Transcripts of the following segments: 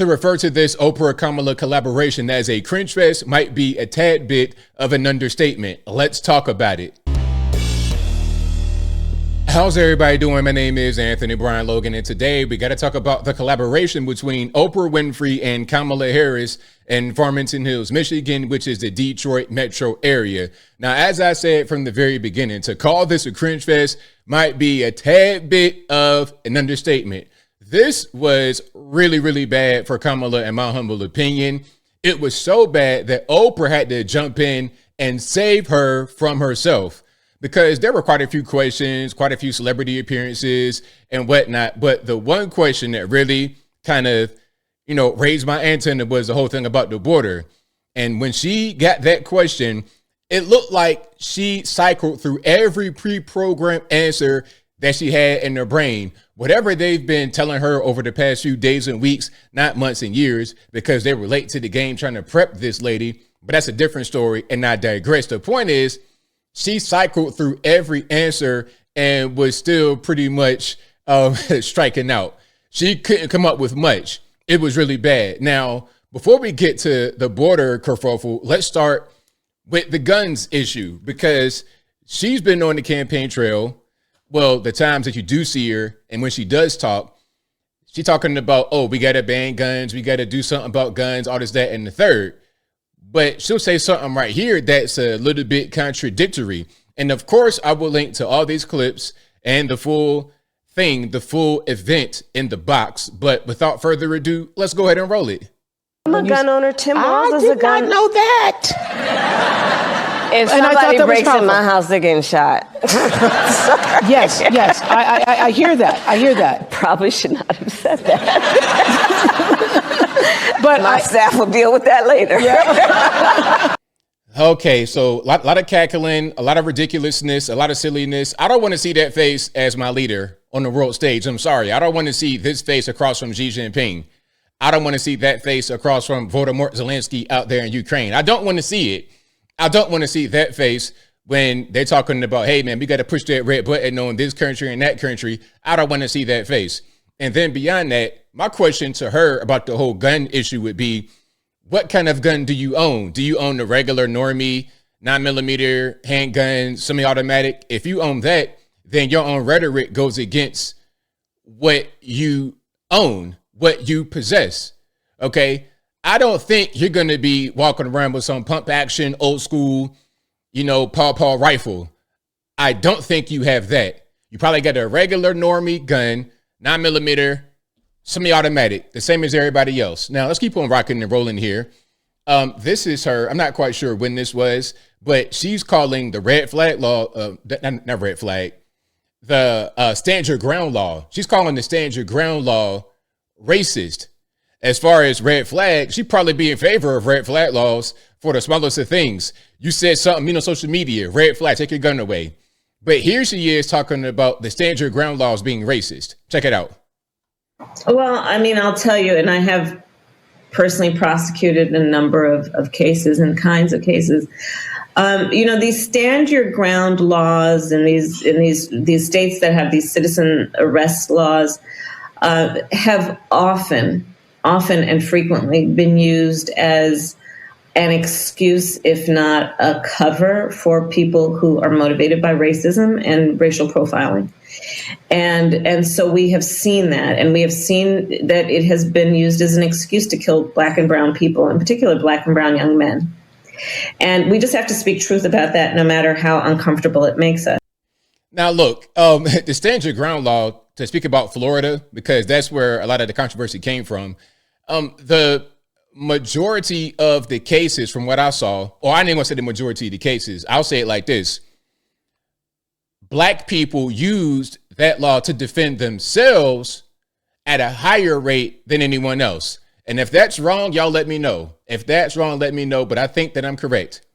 To refer to this Oprah-Kamala collaboration as a cringe fest might be a tad bit of an understatement. Let's talk about it. How's everybody doing? My name is Anthony Brian Logan, and today we got to talk about the collaboration between Oprah Winfrey and Kamala Harris in Farmington Hills, Michigan, which is the Detroit metro area. Now, as I said from the very beginning, to call this a cringe fest might be a tad bit of an understatement. This was really, really bad for Kamala, in my humble opinion. It was so bad that Oprah had to jump in and save her from herself, because there were quite a few questions, quite a few celebrity appearances and whatnot. But the one question that really kind of, raised my antenna was the whole thing about the border. And when she got that question, it looked like she cycled through every pre-programmed answer that she had in her brain. Whatever they've been telling her over the past few days and weeks, not months and years, because they were late to the game trying to prep this lady. But that's a different story, and I digress. The point is, she cycled through every answer and was still pretty much striking out. She couldn't come up with much. It was really bad. Now, before we get to the border kerfuffle, let's start with the guns issue, because she's been on the campaign trail. Well, the times that you do see her, and when she does talk, she's talking about, oh, we got to ban guns. We got to do something about guns, all this, that, and the third. But she'll say something right here that's a little bit contradictory. And of course, I will link to all these clips and the full thing, the full event in the box. But without further ado, let's go ahead and roll it. I'm a gun owner. Tim Walz is a gun. I did not know that. If somebody breaks in my house, they're getting shot. Yes, I hear that. I hear that. Probably should not have said that. But my staff will deal with that later. Yeah. Okay, so a lot of cackling, a lot of ridiculousness, a lot of silliness. I don't want to see that face as my leader on the world stage. I'm sorry. I don't want to see this face across from Xi Jinping. I don't want to see that face across from Volodymyr Zelensky out there in Ukraine. I don't want to see it. I don't want to see that face when they're talking about, hey, man, we got to push that red button on this country and that country. I don't want to see that face. And then beyond that, my question to her about the whole gun issue would be, what kind of gun do you own? Do you own the regular normie 9mm handgun, semi-automatic? If you own that, then your own rhetoric goes against what you own, what you possess. Okay. I don't think you're going to be walking around with some pump action, old school, paw rifle. I don't think you have that. You probably got a regular normie gun, 9mm, semi-automatic, the same as everybody else. Now let's keep on rocking and rolling here. This is her. I'm not quite sure when this was, but she's calling the red flag law, not red flag, the stand your ground law. She's calling the stand your ground law racist. As far as red flag, she'd probably be in favor of red flag laws for the smallest of things. You said something, on social media, red flag, take your gun away. But here she is talking about the stand your ground laws being racist. Check it out. Well, I mean, I'll tell you, and I have personally prosecuted a number of cases and kinds of cases. These stand your ground laws and these states that have these citizen arrest laws have often and frequently been used as an excuse, if not a cover, for people who are motivated by racism and racial profiling. And so we have seen that, and we have seen that it has been used as an excuse to kill Black and brown people, in particular Black and brown young men. And we just have to speak truth about that, no matter how uncomfortable it makes us. Now, look, the stand your ground law, to speak about Florida, because that's where a lot of the controversy came from. The majority of the cases, from what I saw, or I didn't want to say the majority of the cases, I'll say it like this. Black people used that law to defend themselves at a higher rate than anyone else. And if that's wrong, y'all let me know. If that's wrong, let me know. But I think that I'm correct.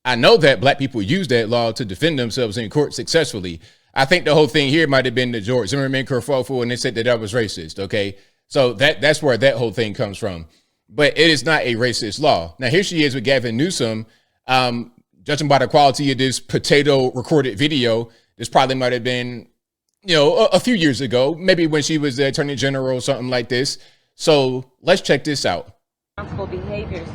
I know that Black people use that law to defend themselves in court successfully. I think the whole thing here might have been the George Zimmerman kerfuffle, and they said that was racist. Okay. So that's where that whole thing comes from. But it is not a racist law. Now, here she is with Gavin Newsom. Judging by the quality of this potato recorded video, this probably might have been, a few years ago, maybe when she was the attorney general or something like this. So let's check this out. Responsible behaviors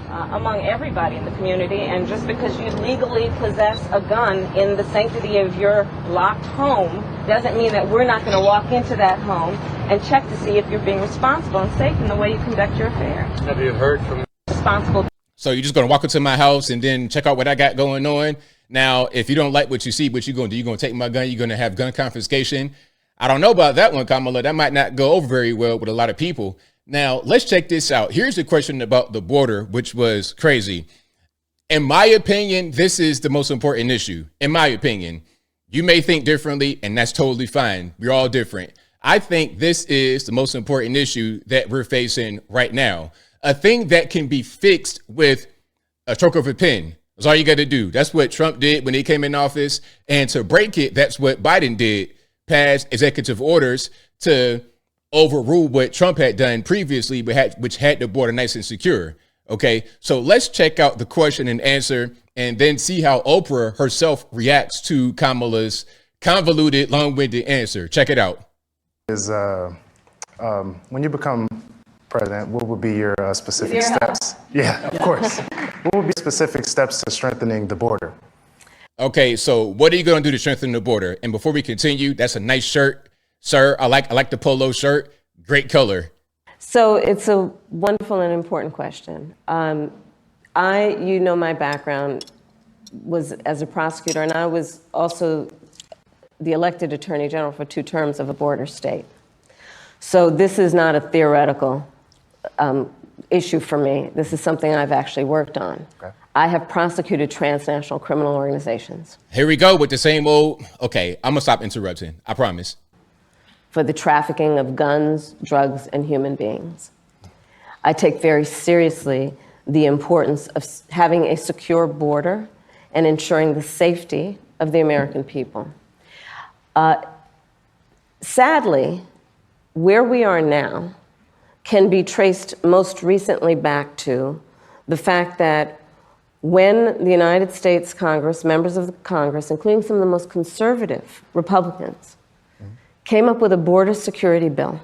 among everybody in the community, and just because you legally possess a gun in the sanctity of your locked home doesn't mean that we're not going to walk into that home and check to see if you're being responsible and safe in the way you conduct your affairs. Have you heard from responsible? So you're just going to walk into my house and then check out what I got going on. Now, if you don't like what you see, what you going to do? You're going to take my gun. You're going to have gun confiscation. I don't know about that one, Kamala. That might not go over very well with a lot of people. Now, let's check this out. Here's the question about the border, which was crazy. In my opinion, this is the most important issue. In my opinion, you may think differently, and that's totally fine. We're all different. I think this is the most important issue that we're facing right now. A thing that can be fixed with a stroke of a pen. That's all you got to do. That's what Trump did when he came in office. And to break it, that's what Biden did. Passed executive orders to overrule what Trump had done previously, which had the border nice and secure. Okay, so let's check out the question and answer and then see how Oprah herself reacts to Kamala's convoluted, long-winded answer. Check it out. When you become president, what would be your specific steps? Yeah, of course. What would be specific steps to strengthening the border? Okay, so what are you going to do to strengthen the border? And before we continue, that's a nice shirt, sir. I like the polo shirt. Great color. So it's a wonderful and important question. My background was as a prosecutor, and I was also the elected attorney general for 2 terms of a border state. So this is not a theoretical issue for me. This is something I've actually worked on. Okay. I have prosecuted transnational criminal organizations. Here we go with the same old. Okay, I'm going to stop interrupting. I promise. For the trafficking of guns, drugs, and human beings. I take very seriously the importance of having a secure border and ensuring the safety of the American people. Sadly, where we are now can be traced most recently back to the fact that when the United States Congress, members of the Congress, including some of the most conservative Republicans, came up with a border security bill.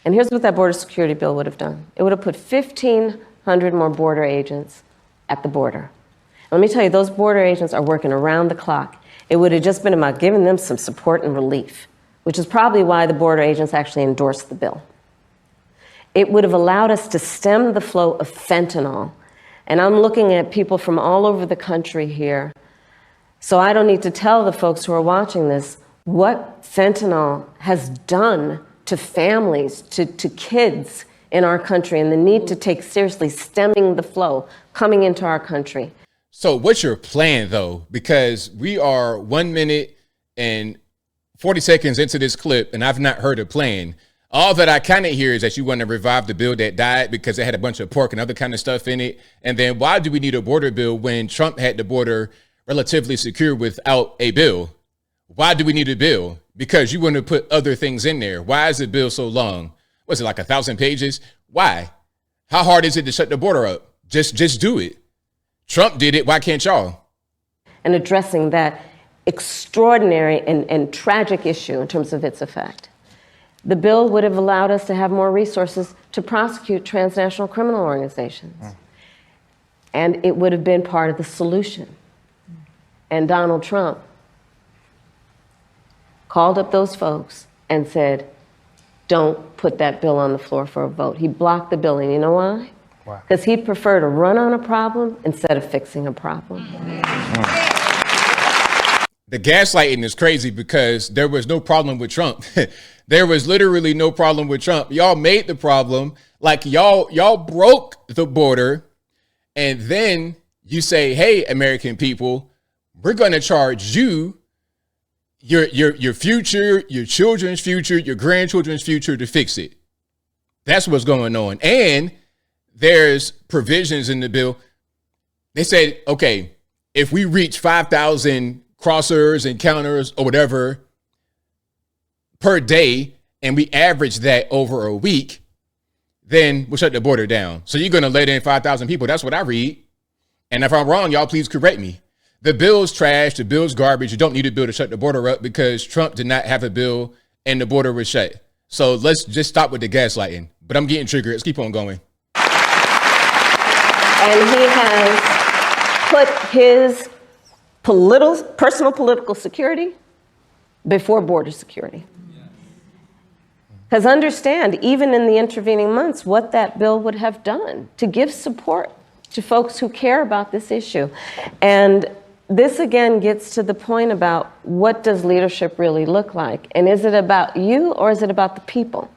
And here's what that border security bill would have done. It would have put 1,500 more border agents at the border. And let me tell you, those border agents are working around the clock. It would have just been about giving them some support and relief, which is probably why the border agents actually endorsed the bill. It would have allowed us to stem the flow of fentanyl. And I'm looking at people from all over the country here, so I don't need to tell the folks who are watching this what fentanyl has done to families, to kids in our country, and the need to take seriously stemming the flow coming into our country. So what's your plan, though? Because we are 1 minute and 40 seconds into this clip, and I've not heard a plan. All that I kind of hear is that you want to revive the bill that died because it had a bunch of pork and other kind of stuff in it. And then why do we need a border bill when Trump had the border relatively secure without a bill? Why do we need a bill? Because you want to put other things in there. Why is the bill so long? Was it like 1,000 pages? Why? How hard is it to shut the border up? Just do it. Trump did it. Why can't y'all? And addressing that extraordinary and tragic issue in terms of its effect. The bill would have allowed us to have more resources to prosecute transnational criminal organizations. And it would have been part of the solution. And Donald Trump called up those folks and said, don't put that bill on the floor for a vote. He blocked the bill, and you know why? Why? Because he'd prefer to run on a problem instead of fixing a problem. The gaslighting is crazy because there was no problem with Trump. There was literally no problem with Trump. Y'all made the problem. Like y'all broke the border, and then you say, hey, American people, we're going to charge you your future, your children's future, your grandchildren's future to fix it. That's what's going on. And there's provisions in the bill. They said, okay, if we reach 5,000 crossers and counters or whatever per day, and we average that over a week, then we'll shut the border down. So you're going to let in 5,000 people. That's what I read. And if I'm wrong, y'all please correct me. The bill's trash. The bill's garbage. You don't need a bill to shut the border up because Trump did not have a bill and the border was shut. So let's just stop with the gaslighting. But I'm getting triggered. Let's keep on going. And he has put his personal political security before border security. Because understand, even in the intervening months, what that bill would have done to give support to folks who care about this issue. And this again gets to the point about what does leadership really look like? And is it about you or is it about the people?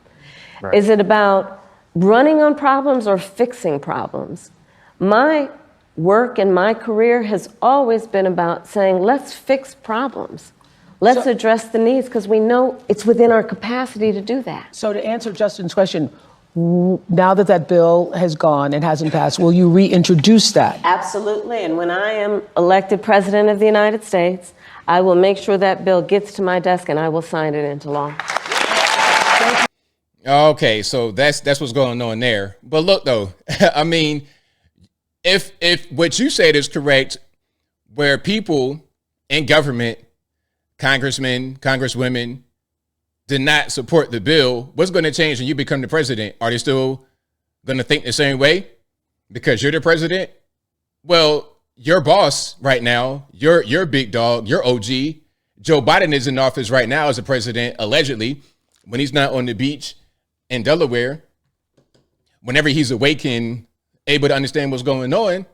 Right. Is it about running on problems or fixing problems? My work and my career has always been about saying, let's fix problems. Let's address the needs because we know it's within our capacity to do that. So to answer Justin's question, now that that bill has gone and hasn't passed, will you reintroduce that? Absolutely. And when I am elected president of the United States, I will make sure that bill gets to my desk and I will sign it into law. Okay, so that's what's going on there. But look, though, I mean, if what you said is correct, where people in government, congressmen, congresswomen, did not support the bill, what's going to change when you become the president? Are they still going to think the same way because you're the president? Well, your boss right now, your big dog, your OG, Joe Biden is in office right now as a president, allegedly, when he's not on the beach in Delaware. Whenever he's awake and able to understand what's going on,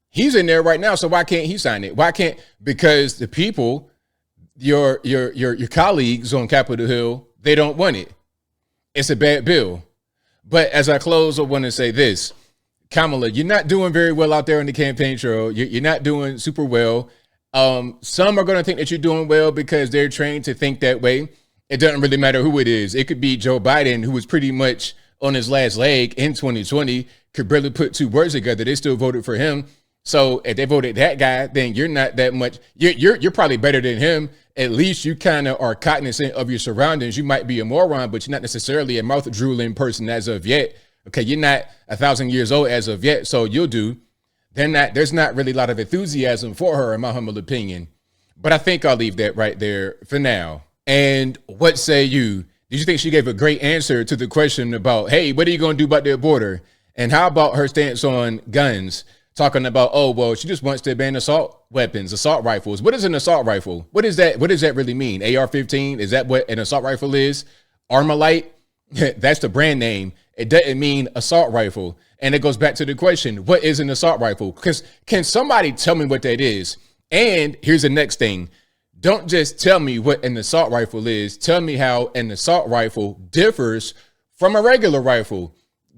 he's in there right now. So why can't he sign it? Why can't? Because the people, your colleagues on Capitol Hill, they don't want it. It's a bad bill. But as I close, I want to say this. Kamala, you're not doing very well out there on the campaign trail. You're not doing super well. Some are going to think that you're doing well because they're trained to think that way. It doesn't really matter who it is. It could be Joe Biden, who was pretty much on his last leg in 2020, could barely put two words together. They still voted for him. So if they voted that guy, then you're not that much. You're probably better than him. At least you kind of are cognizant of your surroundings. You might be a moron, but you're not necessarily a mouth drooling person as of yet. Okay, you're not 1,000 years old as of yet, so you'll do. There's not really a lot of enthusiasm for her, in my humble opinion. But I think I'll leave that right there for now. And what say you? Did you think she gave a great answer to the question about, hey, what are you going to do about the border? And how about her stance on guns? Talking about, oh, well, she just wants to ban assault weapons, assault rifles. What is an assault rifle? What is that? What does that really mean? AR-15? Is that what an assault rifle is? Armalite? That's the brand name. It doesn't mean assault rifle. And it goes back to the question, what is an assault rifle? Because can somebody tell me what that is? And here's the next thing. Don't just tell me what an assault rifle is. Tell me how an assault rifle differs from a regular rifle.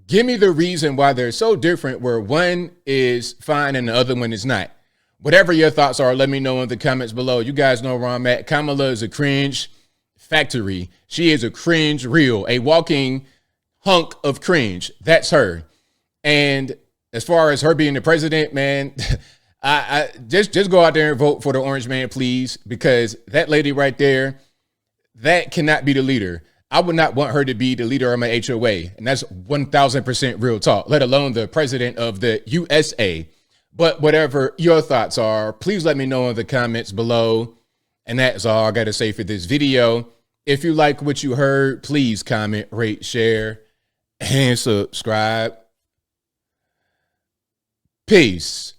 Give me the reason why they're so different, where one is fine and the other one is not. Whatever your thoughts are, let me know in the comments below. You guys know where I'm at. Kamala is a cringe factory. She is a cringe reel, a walking hunk of cringe. That's her. And as far as her being the president, man, I just go out there and vote for the orange man, please, because that lady right there, that cannot be the leader. I would not want her to be the leader of my HOA. And that's 1,000% real talk, let alone the president of the USA. But whatever your thoughts are, please let me know in the comments below. And that's all I got to say for this video. If you like what you heard, please comment, rate, share, and subscribe. Peace.